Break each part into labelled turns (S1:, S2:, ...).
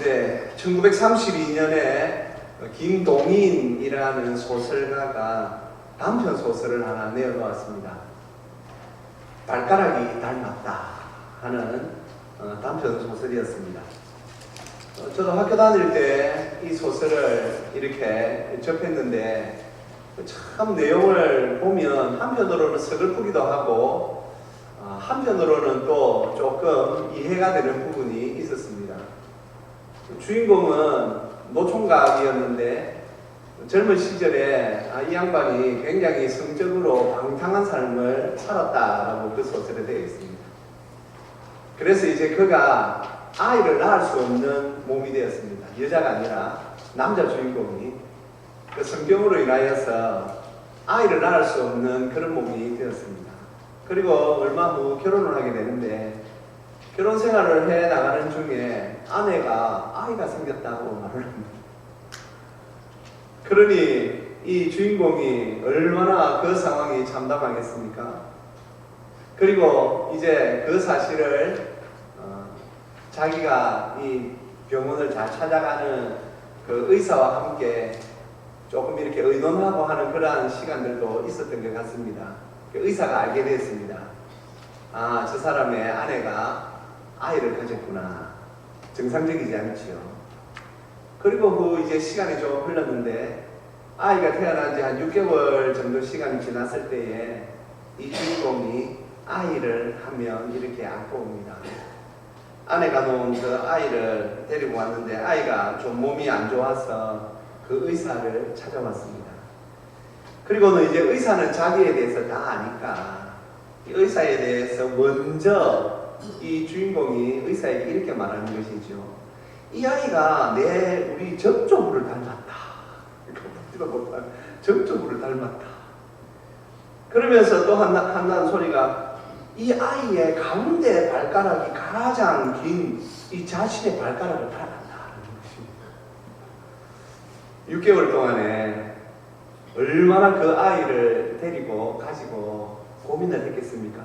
S1: 네, 1932년에 김동인이라는 소설가가 단편 소설을 하나 내어놓았습니다. 발가락이 닮았다 하는 단편 소설이었습니다. 저도 학교 다닐 때 이 소설을 이렇게 접했는데 참 내용을 보면 한편으로는 서글프기도 하고 한편으로는 또 조금 이해가 되는 부분이 있었습니다. 주인공은 노총각이었는데 젊은 시절에 이 양반이 굉장히 성적으로 방탕한 삶을 살았다라고 그 소설에 되어 있습니다. 그래서 이제 그가 아이를 낳을 수 없는 몸이 되었습니다. 여자가 아니라 남자 주인공이 그 성병으로 인하여서 아이를 낳을 수 없는 그런 몸이 되었습니다. 그리고 얼마 후 결혼을 하게 되는데 결혼 생활을 해 나가는 중에 아내가 아이가 생겼다고 말을 합니다. 그러니 이 주인공이 얼마나 그 상황이 참담하겠습니까? 그리고 이제 그 사실을 자기가 이 병원을 잘 찾아가는 그 의사와 함께 조금 이렇게 의논하고 하는 그러한 시간들도 있었던 것 같습니다. 그 의사가 알게 됐습니다. 아, 저 사람의 아내가 아이를 가졌구나. 정상적이지 않지요. 그리고 그 이제 시간이 좀 흘렀는데 아이가 태어난 지 한 6개월 정도 시간이 지났을 때에 이 주인공이 아이를 하면 이렇게 안고 옵니다. 아내가 놓은 그 아이를 데리고 왔는데 아이가 좀 몸이 안 좋아서 그 의사를 찾아왔습니다. 그리고는 이제 의사는 자기에 대해서 다 아니까 이 의사에 대해서 먼저 이 주인공이 의사에게 이렇게 말하는 것이죠. 이 아이가 우리 정조부를 닮았다. 정조부를 닮았다. 그러면서 또 한다는 소리가 이 아이의 가운데 발가락이 가장 긴 이 자신의 발가락을 닮았다. 6개월 동안에 얼마나 그 아이를 데리고 가지고 고민을 했겠습니까?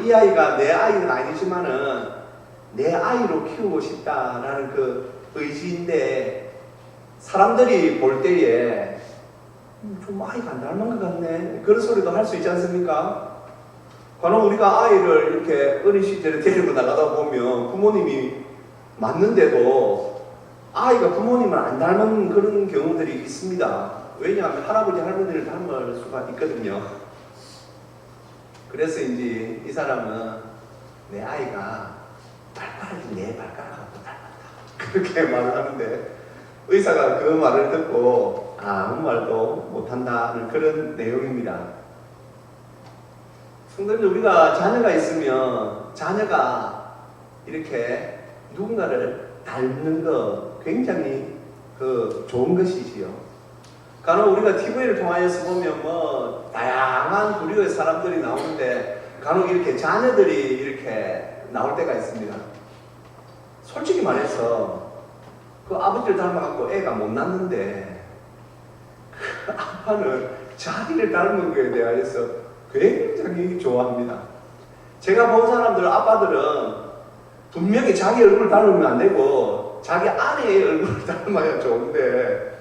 S1: 이 아이가 내 아이는 아니지만은 내 아이로 키우고 싶다라는 그 의지인데 사람들이 볼 때에 좀 아이가 안 닮은 것 같네 그런 소리도 할 수 있지 않습니까? 간혹 우리가 아이를 이렇게 어린 시절에 데리고 나가다 보면 부모님이 맞는데도 아이가 부모님을 안 닮은 그런 경우들이 있습니다. 왜냐하면 할아버지 할머니를 닮을 수가 있거든요. 그래서 이제 이 사람은 내 아이가 발가락이 내 발가락하고 닮았다 그렇게 말을 하는데 의사가 그 말을 듣고 아무 말도 못한다는 그런 내용입니다. 성도님들, 우리가 자녀가 있으면 자녀가 이렇게 누군가를 닮는 거 굉장히 좋은 것이지요. 간혹 우리가 TV를 통하여서 보면 뭐 다양한 부류의 사람들이 나오는데 간혹 이렇게 자녀들이 이렇게 나올 때가 있습니다. 솔직히 말해서 그 아버지를 닮아갖고 애가 못 낳는데 그 아빠는 자기를 닮은 거에 대하여서 굉장히 좋아합니다. 제가 본 사람들, 아빠들은 분명히 자기 얼굴을 닮으면 안 되고 자기 아내의 얼굴을 닮아야 좋은데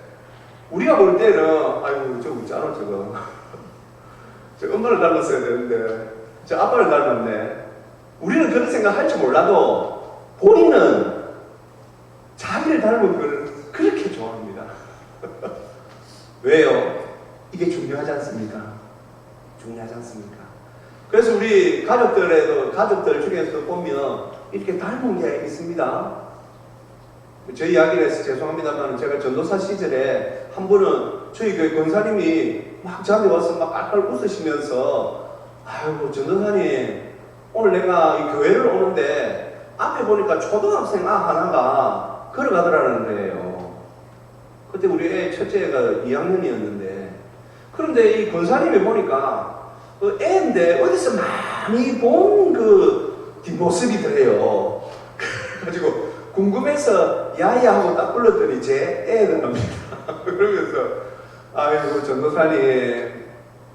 S1: 우리가 볼 때는 아이고 저 웃잖아 저거 저 엄마를 닮았어야 되는데 저 아빠를 닮았네. 우리는 그런 생각 할지 몰라도 본인은 자기를 닮은 걸 그렇게 좋아합니다. 왜요? 이게 중요하지 않습니까? 중요하지 않습니까? 그래서 우리 가족들 중에서 보면 이렇게 닮은 게 있습니다. 제 이야기를 해서 죄송합니다만 제가 전도사 시절에 한 분은 저희 교회 권사님이 막 저한테 와서 막 깔깔 웃으시면서 아이고 전도사님 오늘 내가 이 교회를 오는데 앞에 보니까 초등학생 하나가 걸어가더라는 거예요. 그때 우리 애 첫째가 2학년이었는데 그런데 이 권사님이 보니까 그 애인데 어디서 많이 본 그 뒷모습이더래요. 그래가지고 궁금해서 야야 하고 딱 불렀더니 제 애더랍니다. 그러면서 아이고 전도사님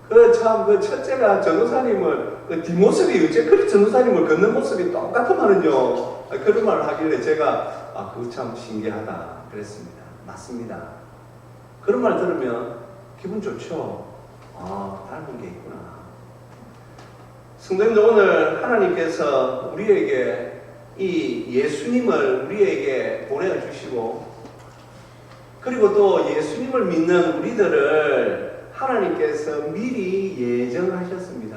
S1: 그 첫째가 전도사님을, 그 뒷모습이 어째 그리 전도사님을 걷는 모습이 똑같으면은요. 그런 말을 하길래 제가, 그거 참 신기하다. 그랬습니다. 맞습니다. 그런 말 들으면 기분 좋죠. 닮은 게 있구나. 성도님들, 오늘 하나님께서 우리에게 이 예수님을 우리에게 보내주시고, 그리고 또 예수님을 믿는 우리들을 하나님께서 미리 예정하셨습니다.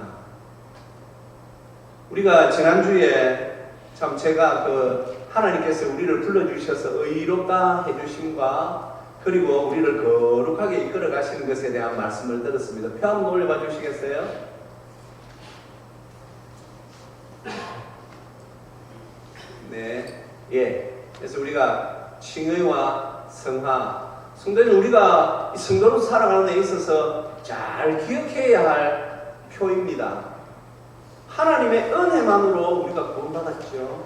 S1: 우리가 지난주에 참 제가 하나님께서 우리를 불러주셔서 의롭다 해주심과 그리고 우리를 거룩하게 이끌어 가시는 것에 대한 말씀을 들었습니다. 표 한번 올려봐 주시겠어요? 네. 예. 그래서 우리가 칭의와 성화. 성도는 우리가 성도로 살아가는 데 있어서 잘 기억해야 할 표입니다. 하나님의 은혜만으로 우리가 구원받았죠.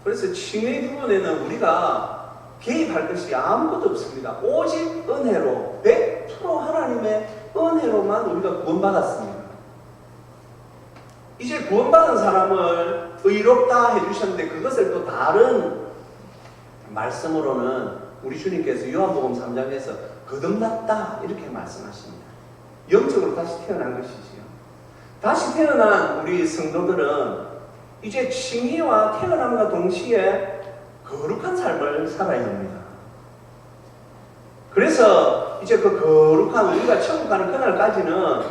S1: 그래서 칭의 부분에는 우리가 개입할 것이 아무것도 없습니다. 오직 은혜로, 100% 하나님의 은혜로만 우리가 구원받았습니다. 이제 구원받은 사람을 의롭다 해주셨는데, 그것을 또 다른 말씀으로는 우리 주님께서 요한복음 3장에서 거듭났다 이렇게 말씀하십니다. 영적으로 다시 태어난 것이지요. 다시 태어난 우리 성도들은 이제 칭의와 태어남과 동시에 거룩한 삶을 살아야 합니다. 그래서 이제 그 거룩한, 우리가 천국 가는 그날까지는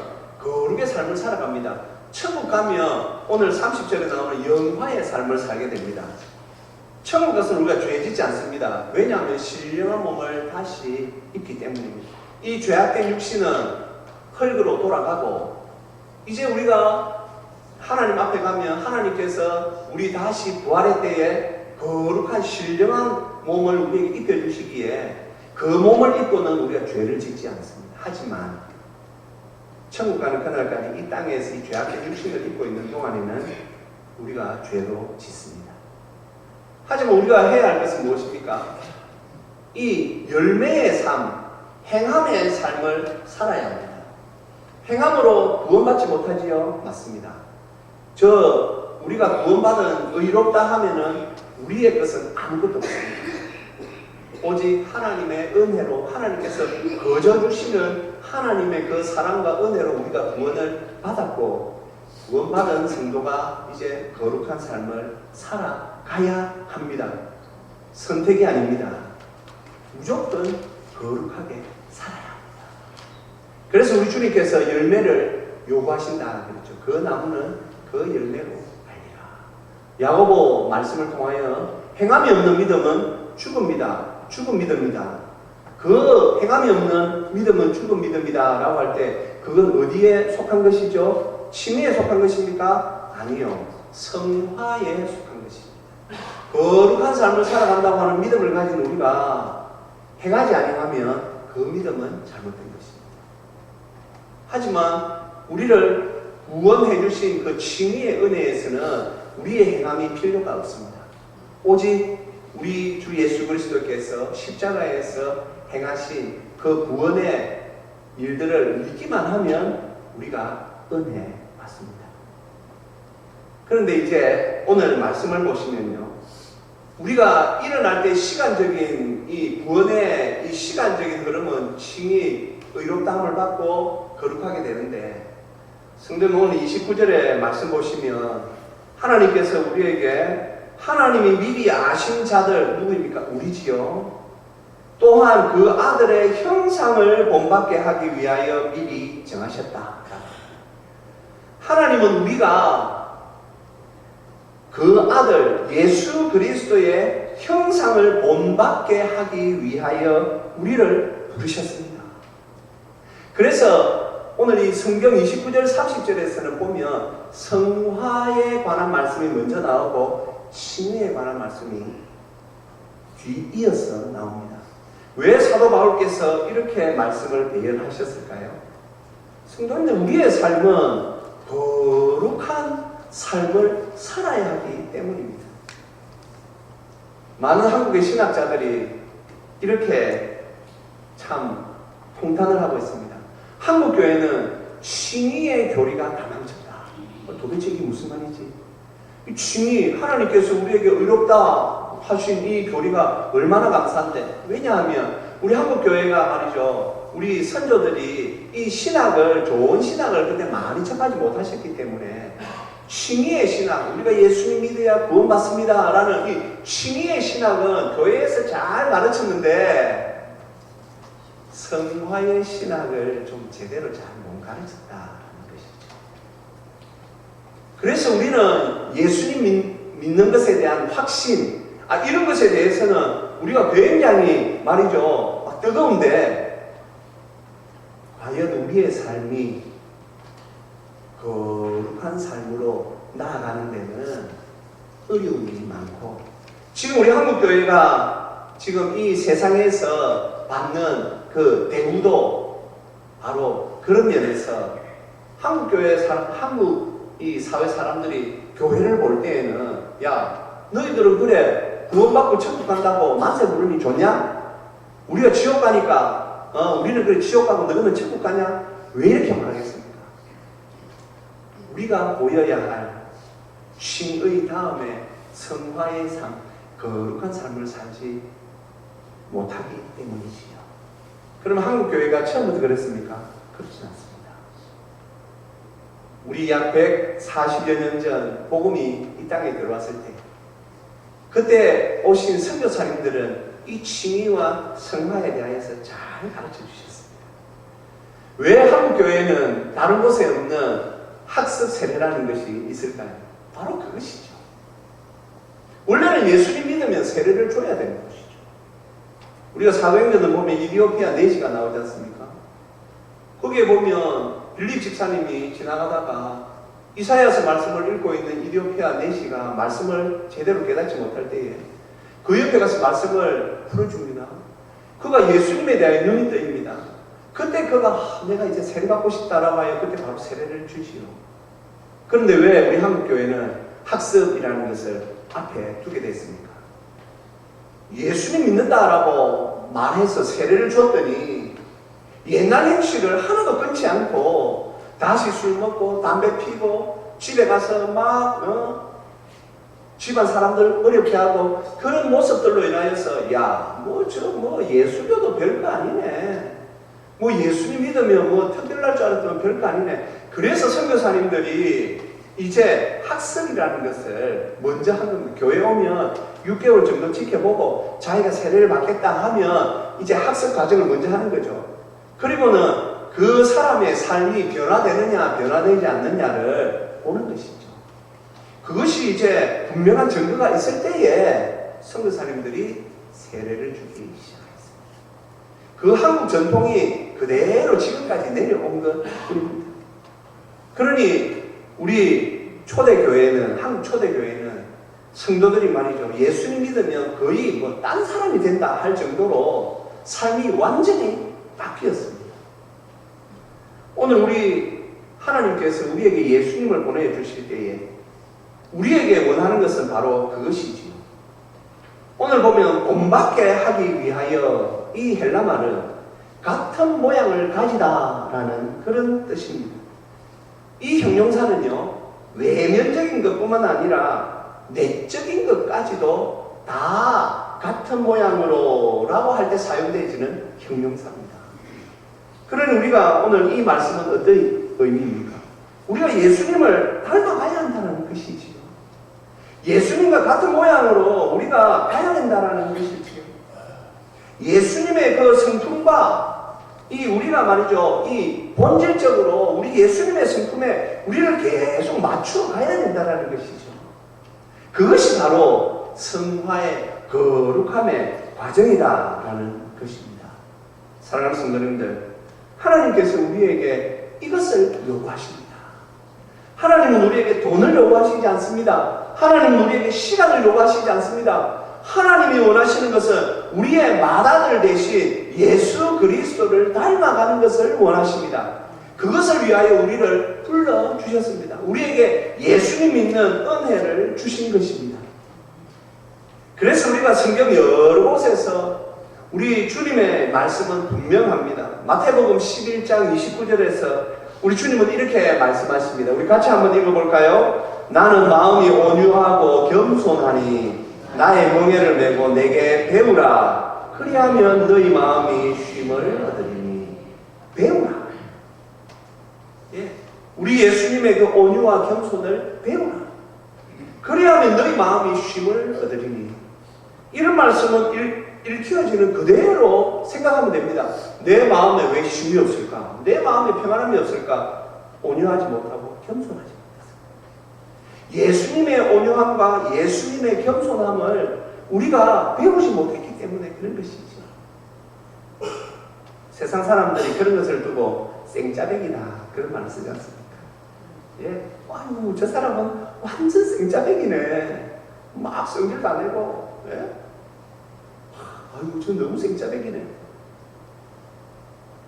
S1: 거룩의 삶을 살아갑니다. 천국 가면 오늘 30절에 나오는 영화의 삶을 살게 됩니다. 천국 가서는 우리가 죄 짓지 않습니다. 왜냐하면 신령한 몸을 다시 입기 때문입니다. 이 죄악된 육신은 흙으로 돌아가고, 이제 우리가 하나님 앞에 가면 하나님께서 우리 다시 부활의 때에 거룩한 신령한 몸을 우리에게 입혀주시기에 그 몸을 입고는 우리가 죄를 짓지 않습니다. 하지만 천국 가는 그날까지 이 땅에서 이 죄악된 육신을 입고 있는 동안에는 우리가 죄로 짓습니다. 하지만 우리가 해야 할 것은 무엇입니까? 이 열매의 삶, 행함의 삶을 살아야 합니다. 행함으로 구원받지 못하지요? 맞습니다. 우리가 구원받은 의롭다 하면은 우리의 것은 아무것도 없습니다. 오직 하나님의 은혜로, 하나님께서 거저주시는 하나님의 그 사랑과 은혜로 우리가 구원을 받았고, 구원받은 성도가 이제 거룩한 삶을 살아가야 합니다. 선택이 아닙니다. 무조건 거룩하게 살아야 합니다. 그래서 우리 주님께서 열매를 요구하신다 그랬죠. 그 나무는 그 열매로 알리라. 야고보 말씀을 통하여 행함이 없는 믿음은 죽음이다. 죽은 믿음이다. 그 행함이 없는 믿음은 죽은 믿음이다 라고 할 때 그건 어디에 속한 것이죠? 칭의에 속한 것입니까? 아니요. 성화에 속한 것입니다. 거룩한 삶을 살아간다고 하는 믿음을 가진 우리가 행하지 아니하면 그 믿음은 잘못된 것입니다. 하지만 우리를 구원해 주신 그 칭의의 은혜에서는 우리의 행함이 필요가 없습니다. 오직 우리 주 예수 그리스도께서 십자가에서 행하신 그 구원의 일들을 믿기만 하면 우리가 은혜 받습니다. 그런데 이제 오늘 말씀을 보시면요, 우리가 일어날 때 시간적인 이 구원의 이 시간적인 흐름은 칭의, 의롭다함을 받고 거룩하게 되는데, 성경 오늘 29절에 말씀 보시면 하나님께서 우리에게 하나님이 미리 아신 자들 누구입니까? 우리지요. 또한 그 아들의 형상을 본받게 하기 위하여 미리 정하셨다. 하나님은 우리가 그 아들 예수 그리스도의 형상을 본받게 하기 위하여 우리를 부르셨습니다. 그래서 오늘 이 성경 29절 30절에서는 보면 성화에 관한 말씀이 먼저 나오고 칭의에 관한 말씀이 뒤이어서 나옵니다. 왜 사도 바울께서 이렇게 말씀을 배열하셨을까요? 성도님들, 우리의 삶은 거룩한 삶을 살아야 하기 때문입니다. 많은 한국의 신학자들이 이렇게 참 통탄을 하고 있습니다. 한국 교회는 칭의의 교리가 가망쳤다. 도대체 이게 무슨 말이지? 이 칭의, 하나님께서 우리에게 의롭다 하신 이 교리가 얼마나 감사한데. 왜냐하면 우리 한국교회가 말이죠, 우리 선조들이 이 신학을, 좋은 신학을 그때 많이 접하지 못하셨기 때문에 칭의의 신학, 우리가 예수님 믿어야 구원받습니다 라는 이 칭의의 신학은 교회에서 잘 가르쳤는데 성화의 신학을 좀 제대로 잘 못 가르쳤다는 것이죠. 그래서 우리는 예수님 믿는 것에 대한 확신, 이런 것에 대해서는 우리가 굉장히 말이죠, 뜨거운데 과연 우리의 삶이 거룩한 삶으로 나아가는 데는 어려움이 많고, 지금 우리 한국교회가 지금 이 세상에서 받는 그 대우도 바로 그런 면에서 한국 이 사회 사람들이 교회를 볼 때에는, 야, 너희들은 그래 구원받고 천국 간다고 만세 부르니 좋냐? 우리가 지옥 가니까 우리는 그래 지옥 가고 너희는 천국 가냐? 왜 이렇게 말하겠습니까? 우리가 보여야 할 칭의 다음에 성화의 삶, 거룩한 삶을 살지 못하기 때문이지요. 그럼 한국교회가 처음부터 그랬습니까? 그렇지 않습니다. 우리 약 140여 년 전 복음이 이 땅에 들어왔을 때, 그때 오신 선교사님들은 이 칭의와 성화에 대하여서 잘 가르쳐 주셨습니다. 왜 한국교회는 다른 곳에 없는 학습 세례라는 것이 있을까요? 바로 그것이죠. 원래는 예수님 믿으면 세례를 줘야 되는 것이죠. 우리가 사도행전을 보면 이디오피아 내시가 나오지 않습니까? 거기에 보면 빌립 집사님이 지나가다가 이사야서 말씀을 읽고 있는 이디오피아 내시가 말씀을 제대로 깨닫지 못할 때에 그 옆에 가서 말씀을 풀어줍니다. 그가 예수님에 대한 눈이 뜨입니다. 그때 그가 내가 이제 세례 받고 싶다라고 하여 그때 바로 세례를 주시오. 그런데 왜 우리 한국교회는 학습이라는 것을 앞에 두게 됐습니까? 예수님 믿는다라고 말해서 세례를 줬더니 옛날 행실을 하나도 끊지 않고 다시 술 먹고 담배 피고 집에 가서 막 집안 사람들 어렵게 하고 그런 모습들로 인하여서 예수교도 별거 아니네. 예수님 믿으면 특별할 줄 알았더니 별거 아니네. 그래서 선교사님들이 이제 학습이라는 것을 먼저 한 겁니다. 교회 오면 6개월 정도 지켜보고 자기가 세례를 받겠다 하면 이제 학습 과정을 먼저 하는 거죠. 그리고는 그 사람의 삶이 변화되느냐 변화되지 않느냐를 보는 것이죠. 그것이 이제 분명한 증거가 있을 때에 선교사님들이 세례를 주기 시작했습니다. 그 한국 전통이 그대로 지금까지 내려온 것뿐입니다. 그러니 우리 초대교회는, 한국 초대교회는 성도들이 말이죠, 예수님 믿으면 거의 딴 사람이 된다 할 정도로 삶이 완전히 바뀌었습니다. 오늘 우리 하나님께서 우리에게 예수님을 보내주실 때에 우리에게 원하는 것은 바로 그것이지요. 오늘 보면 본받게 하기 위하여, 이 헬라말은 같은 모양을 가지다라는 그런 뜻입니다. 이 형용사는요, 외면적인 것뿐만 아니라 내적인 것까지도 다 같은 모양으로 라고 할 때 사용되어지는 형용사입니다. 그러니 우리가 오늘 이 말씀은 어떤 의미입니까? 우리가 예수님을 닮아가야 한다는 것이지요. 예수님과 같은 모양으로 우리가 가야 된다는 것이지요. 예수님의 그 성품과 우리가 말이죠, 이 본질적으로 우리 예수님의 성품에 우리를 계속 맞추어 가야 된다는 것이죠. 그것이 바로 성화의 거룩함의 과정이다라는 것입니다. 사랑하는 성도님들, 하나님께서 우리에게 이것을 요구하십니다. 하나님은 우리에게 돈을 요구하시지 않습니다. 하나님은 우리에게 시간을 요구하시지 않습니다. 하나님이 원하시는 것은 우리의 맏아들 대신 예수 그리스도를 닮아가는 것을 원하십니다. 그것을 위하여 우리를 불러주셨습니다. 우리에게 예수님 믿는 은혜를 주신 것입니다. 그래서 우리가 성경 여러 곳에서 우리 주님의 말씀은 분명합니다. 마태복음 11장 29절에서 우리 주님은 이렇게 말씀하십니다. 우리 같이 한번 읽어볼까요? 나는 마음이 온유하고 겸손하니 나의 멍에를 메고 내게 배우라. 그리하면 너희 마음이 쉼을 얻으리니. 배우라. 예. 우리 예수님의 그 온유와 겸손을 배우라. 그리하면 너희 마음이 쉼을 얻으리니. 이런 말씀은 읽혀지는 그대로 생각하면 됩니다. 내 마음에 왜 쉼이 없을까? 내 마음에 평안함이 없을까? 온유하지 못하고 겸손하지 못했어. 예수님의 온유함과 예수님의 겸손함을 우리가 배우지 못했기 때문에 그런 것이죠. 세상 사람들이 그런 것을 두고 생짜배기다 그런 말을 쓰지 않습니까? 예, 아유 저 사람은 완전 생짜배기네. 막 성질도 안 내고, 예? 아유 저 너무 생짜배기네.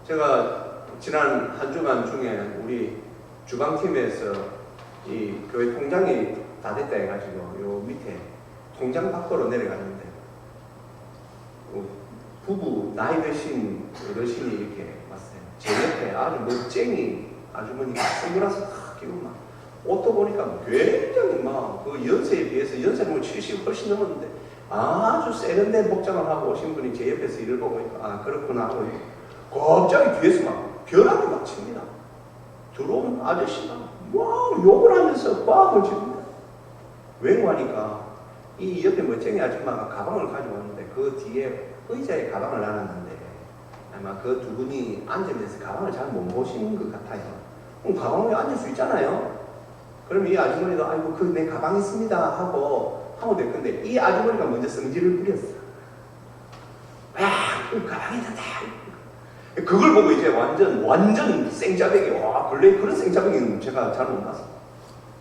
S1: 제가 지난 한 주간 중에 우리 주방팀에서 이 교회 통장이 다 됐다 해가지고 요 밑에 통장 밖으로 내려갔는데 부부 나이 드신 어르신이 이렇게 왔어요. 제 옆에 아주 멋쟁이 아주머니가 선글라스 탁 끼고 막 옷도 보니까 굉장히 막 그 연세에 비해서 연세는 뭐 70 훨씬 넘었는데 아주 세련된 복장을 하고 오신 분이 제 옆에서 일을 보고 있고 아 그렇구나 하고 갑자기 뒤에서 막 벼락이 막 칩니다. 들어온 아저씨가 막 욕을 하면서 꽉을 칩니다. 왜 하니까 이 옆에 멋쟁이 아줌마가 가방을 가지고 왔는데 그 뒤에 의자에 가방을 놔놨는데 아마 그 두 분이 앉으면서 가방을 잘 못 보시는 것 같아요. 그럼 가방 위에 앉을 수 있잖아요. 그럼 이 아주머니도 아이고 그 내 가방 있습니다 하고 하면 될 건데 이 아주머니가 먼저 성질을 부렸어. 그 가방이 있는데 그걸 보고 이제 완전 생짜배기. 와 근래 그런 생짜배기는 제가 잘 못 봤어.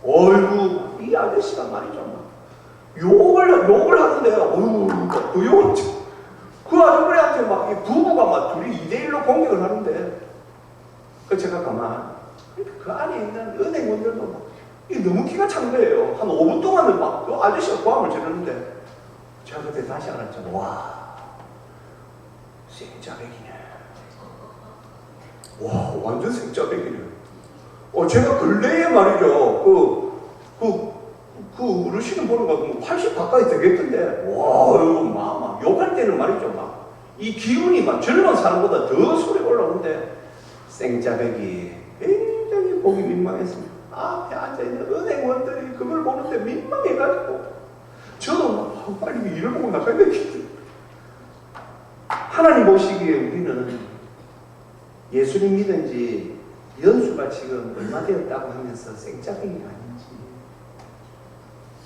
S1: 어이구 이 아저씨가 말이죠 막 욕을 하는데 어이구 그 욕을 그 아주머니한테 막 이 부부가 막 둘이 2대1로 공격을 하는데 그 제가 가만 그 안에 있는 은행원들도 막 이게 너무 기가 찬 거예요. 한 5분 동안은 막 그 아저씨가 고함을 지르는데 제가 그때 다시 알았죠. 와 생짜배기네. 와 완전 생짜배기네. 제가 근래에 말이죠 그 어르신을 보는 거 뭐 80 가까이 되겠던데 와 이거 막 욕할 때는 말이죠 막 이 기운이 막 젊은 사람보다 더 소리 올라오는데 생짜배기 굉장히 보기 민망했습니다. 앞에 앉아있는 은행원들이 그걸 보는데 민망해가지고 저도 막 빨리 일을 보고 나가야 되겠지. 하나님 보시기에 우리는 예수님 믿은 지 연수가 지금 얼마 되었다고 하면서 생짜배기가 아닌지.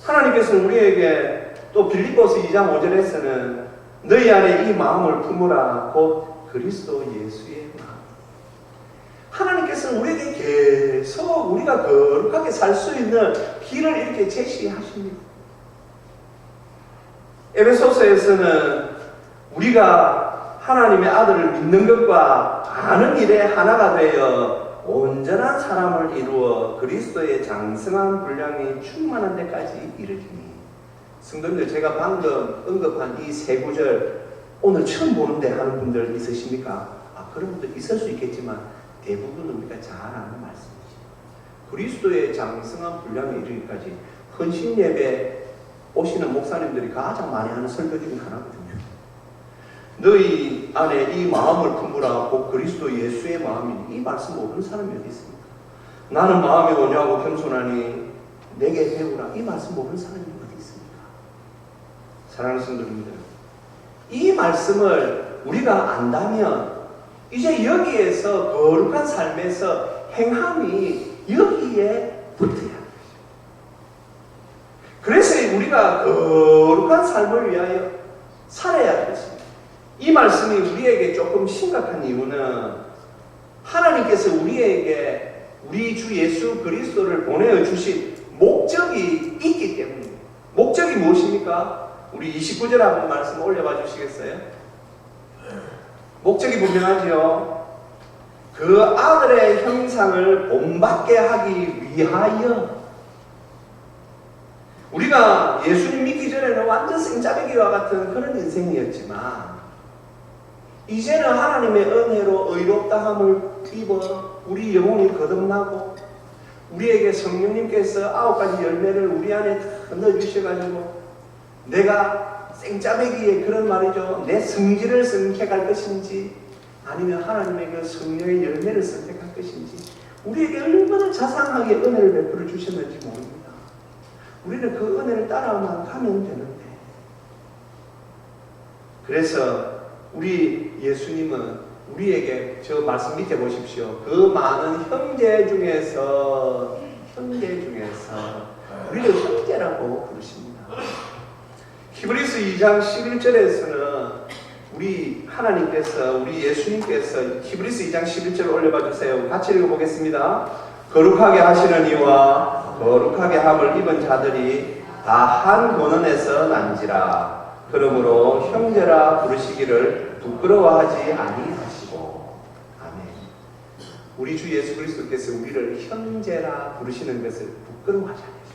S1: 하나님께서는 우리에게 또 빌립보서 2장 5절에서는 너희 안에 이 마음을 품으라 곧 그리스도 예수의 마음. 하나님께서는 우리에게 계속 우리가 거룩하게 살 수 있는 길을 이렇게 제시하십니다. 에베소서에서는 우리가 하나님의 아들을 믿는 것과 아는 일에 하나가 되어 온전한 사람을 이루어 그리스도의 장성한 분량이 충만한 데까지 이르리니. 성도님들 제가 방금 언급한 이 세 구절 오늘 처음 보는데 하는 분들 있으십니까? 그런 분들 있을 수 있겠지만 대부분은 우리가 잘 아는 말씀이죠. 그리스도의 장성한 분량에 이르기까지 헌신 예배 오시는 목사님들이 가장 많이 하는 설교 중에 하나거든요. 너희 안에 이 마음을 품으라 곧 그리스도 예수의 마음이니. 이 말씀 모르는 사람이 어디 있습니까? 나는 마음이 온유하고 겸손하니 내게 배우라. 이 말씀 모르는 사람이 어디 있습니까? 사랑하는 성도님들, 이 말씀을 우리가 안다면 이제 여기에서 거룩한 삶에서 행함이 여기에 붙어야 합니다. 그래서 우리가 거룩한 삶을 위하여 살아야 되겠습니다. 이 말씀이 우리에게 조금 심각한 이유는 하나님께서 우리에게 우리 주 예수 그리스도를 보내어 주신 목적이 있기 때문입니다. 목적이 무엇입니까? 우리 29절 한번 말씀 올려봐 주시겠어요? 목적이 분명하지요. 그 아들의 형상을 본받게 하기 위하여. 우리가 예수님 믿기 전에는 완전 생짜배기와 같은 그런 인생이었지만 이제는 하나님의 은혜로 의롭다함을 입어 우리 영혼이 거듭나고 우리에게 성령님께서 9가지 열매를 우리 안에 다 넣어주셔가지고 내가 생짜배기에 그런 말이죠. 내 성질을 선택할 것인지 아니면 하나님의 그 성령의 열매를 선택할 것인지 우리에게 얼마나 자상하게 은혜를 베풀어 주셨는지 모릅니다. 우리는 그 은혜를 따라만 가면 되는데 그래서 우리 예수님은 우리에게 저 말씀 밑에 보십시오. 그 많은 형제 중에서 우리를 형제라고 부르십니다. 히브리서 2장 11절에서는 우리 하나님께서 우리 예수님께서 히브리서 2장 11절 올려봐 주세요. 같이 읽어보겠습니다. 거룩하게 하시는 이와 거룩하게 함을 입은 자들이 다 한 본원에서 난지라. 그러므로 형제라 부르시기를 부끄러워하지 아니하시고. 아멘. 우리 주 예수 그리스도께서 우리를 형제라 부르시는 것을 부끄러워하지 않으십니다.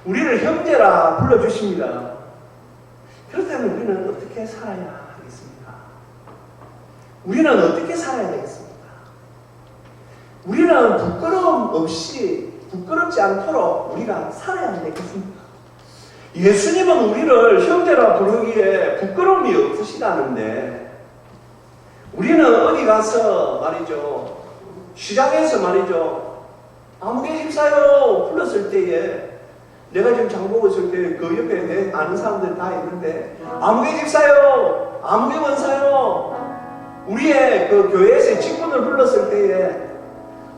S1: 우리를 형제라 불러주십니다. 그렇다면 우리는 어떻게 살아야 하겠습니까? 우리는 어떻게 살아야 되겠습니까? 우리는 부끄러움 없이 부끄럽지 않도록 우리가 살아야 되겠습니까? 예수님은 우리를 형제라 부르기에 부끄러움이 없으시다는데 우리는 어디 가서 말이죠, 시장에서 말이죠, 아무개 집사요 불렀을 때에 내가 지금 장보고 있을 때 그 옆에 내 아는 사람들 다 있는데 아무개 집사요, 아무개 원사요, 우리의 그 교회에서 직분을 불렀을 때에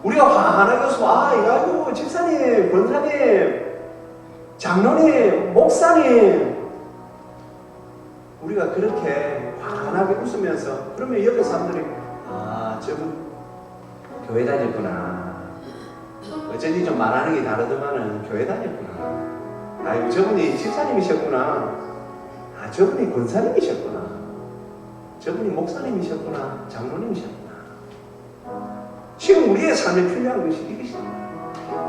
S1: 우리가 환하게 웃어, 이거 집사님, 권사님, 장로님, 목사님, 우리가 그렇게 환하게 웃으면서 그러면 옆에 사람들이 저분 교회 다녔구나, 어쩐지 좀 말하는 게 다르더만은 교회 다녔구나, 아이고 저분이 집사님이셨구나, 저분이 권사님이셨구나, 저분이 목사님이셨구나, 장로님이셨구나. 지금 우리의 삶에 필요한 것이 이것입니다.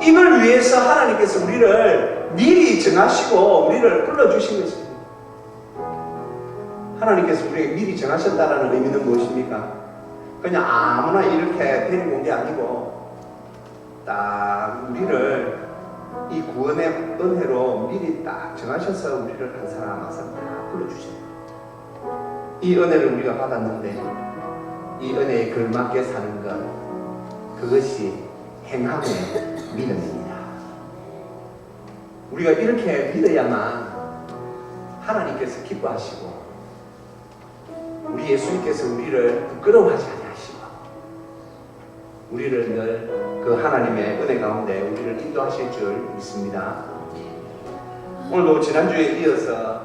S1: 이걸 위해서 하나님께서 우리를 미리 정하시고 우리를 불러주신 것입니다. 하나님께서 우리에게 미리 정하셨다는 의미는 무엇입니까? 그냥 아무나 이렇게 데리고 온 게 아니고 딱 우리를 이 구원의 은혜로 미리 딱 정하셔서 우리를 한 사람 한 사람 다 불러주십니다. 이 은혜를 우리가 받았는데 이 은혜에 걸맞게 사는 것, 그것이 행함의 믿음입니다. 우리가 이렇게 믿어야만 하나님께서 기뻐하시고 우리 예수님께서 우리를 부끄러워하지 않으시고 우리를 늘 그 하나님의 은혜 가운데 우리를 인도하실 줄 믿습니다. 오늘도 지난주에 이어서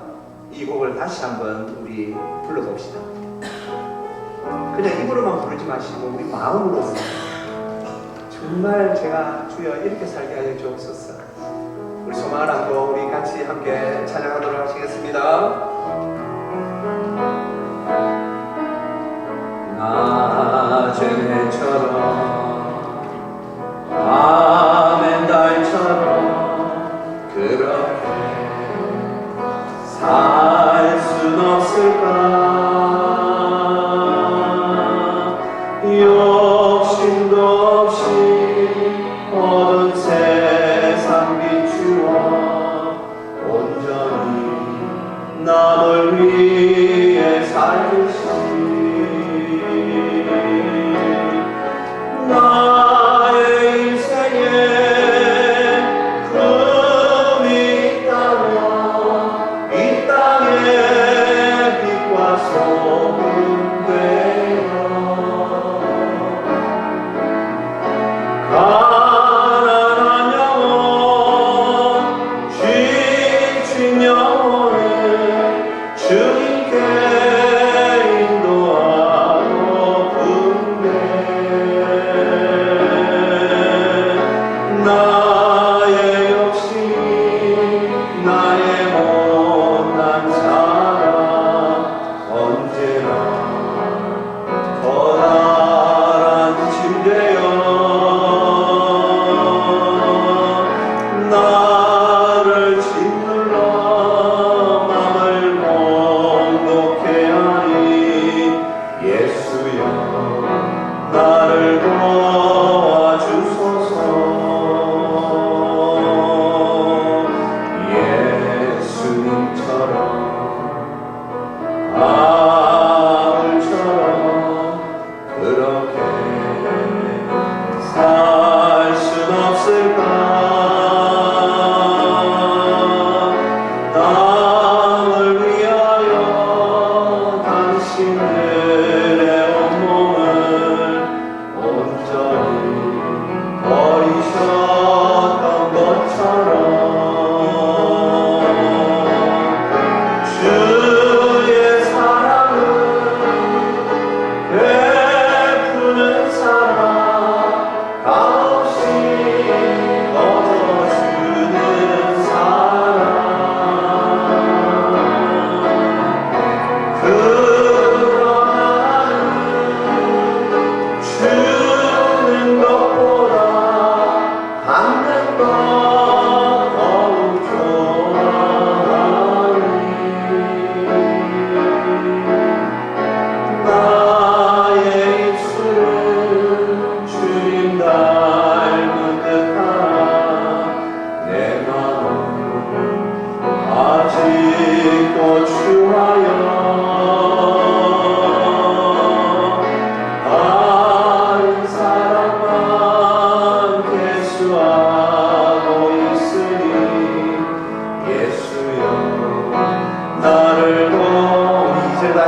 S1: 이 곡을 다시 한번 우리 불러봅시다. 그냥 입으로만 부르지 마시고 우리 마음으로 정말 제가 주여 이렇게 살게 하여 주옵소서. 우리 소망을 안고 우리 같이 함께 찬양하도록 하시겠습니다. 낮은 해처럼 밤엔 달처럼 그렇게 살 순 없을까? 욕심도 없이 어두운 세상 비추어 온전히 남을 위해 살듯이 나의 인생에 금이 있다면 이 땅에 빛과 소금 되어 가난한 영혼, 지친 영혼을 주님께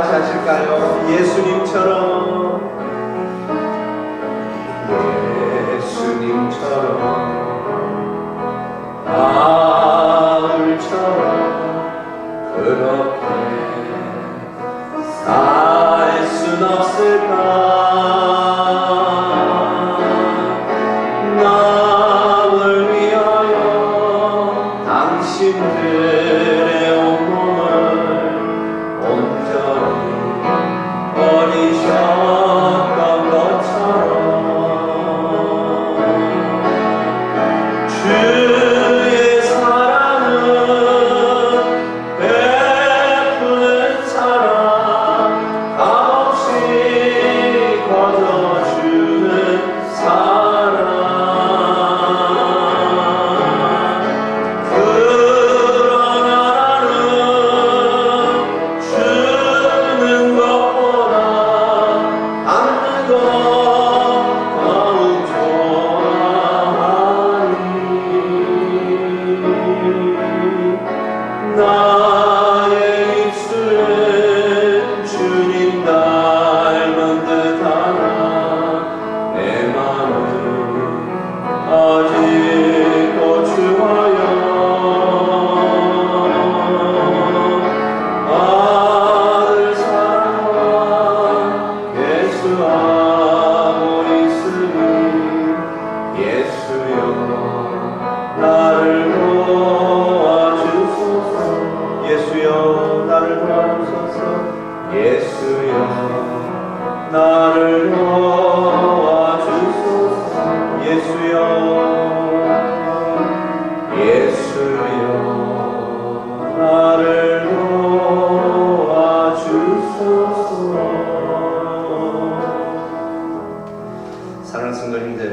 S1: 같이 하실까요? 예수님처럼, 예수님처럼, 바울처럼 그렇게 살 순 없을까? 남을 위하여 당신들의 온몸을 온전히 버리셨던 것처럼 주의 사랑은 베푸는 사랑, 값없이 거둬주는 사랑, 그러나 나는 주는 것보다 받는 것 더욱 좋아하니 나의 입술은 주님 닮은 듯하나 내 맘은 아직도 주하여 아들 사랑과 예수하고 있으니 예수여 나를 도와주소서. 예수여 나를 도와주소서. 예수여 나를 도와주소서. 예수여 예수여 나를 도와주소서. 사랑하는 성도님들,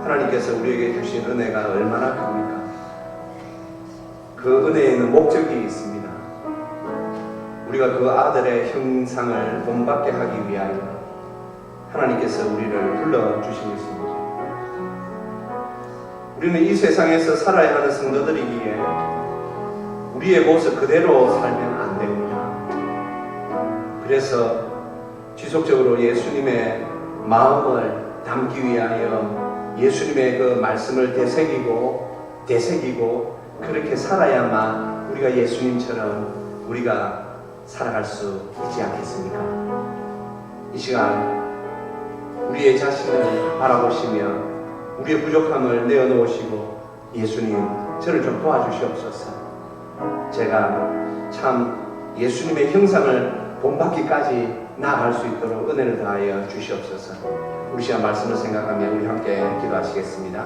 S1: 하나님께서 우리에게 주신 은혜가 얼마나 큽니까? 그 은혜에는 목적이 있습니다. 우리가 그 아들의 형상을 본받게 하기 위하여 하나님께서 우리를 불러주신 것입니다. 우리는 이 세상에서 살아야 하는 성도들이기에 우리의 모습 그대로 살면 안 됩니다. 그래서 지속적으로 예수님의 마음을 담기 위하여 예수님의 그 말씀을 되새기고 그렇게 살아야만 우리가 예수님처럼 우리가 살아갈 수 있지 않겠습니까? 이 시간 우리의 자신을 바라보시며 우리의 부족함을 내어놓으시고 예수님 저를 좀 도와주시옵소서. 제가 참 예수님의 형상을 본받기까지 나아갈 수 있도록 은혜를 다하여 주시옵소서. 우리 시간 말씀을 생각하며 우리 함께 기도하시겠습니다.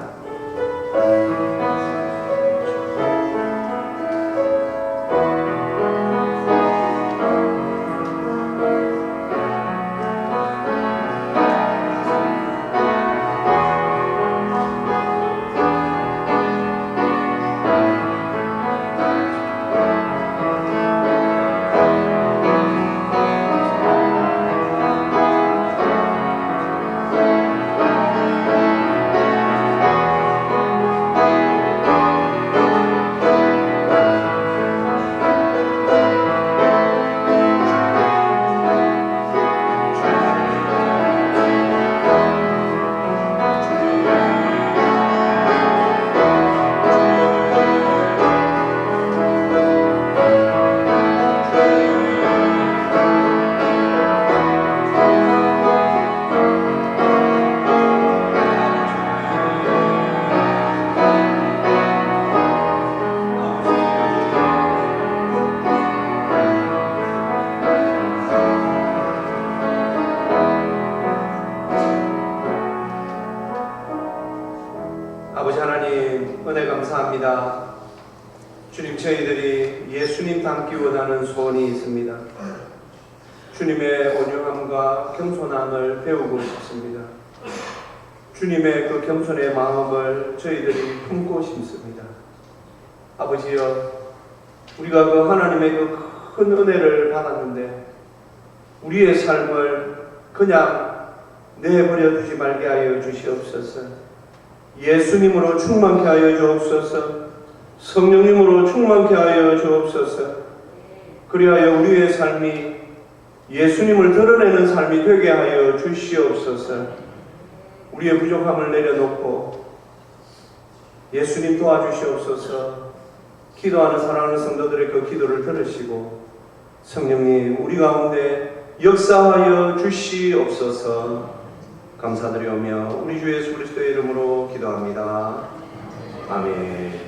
S1: 아버지 하나님, 은혜 감사합니다. 주님, 저희들이 예수님 닮기 원하는 소원이 있습니다. 주님의 온유함과 겸손함을 배우고 싶습니다. 주님의 그 겸손의 마음을 저희들이 품고 싶습니다. 아버지여, 우리가 그 하나님의 그 큰 은혜를 받았는데 우리의 삶을 그냥 내버려 두지 말게 하여 주시옵소서. 예수님으로 충만케 하여 주옵소서. 성령님으로 충만케 하여 주옵소서. 그리하여 우리의 삶이 예수님을 드러내는 삶이 되게 하여 주시옵소서. 우리의 부족함을 내려놓고 예수님 도와주시옵소서. 기도하는 사랑하는 성도들의 그 기도를 들으시고 성령님 우리 가운데 역사하여 주시옵소서. 감사드리오며 우리 주 예수 그리스도의 이름으로 기도합니다. 아멘.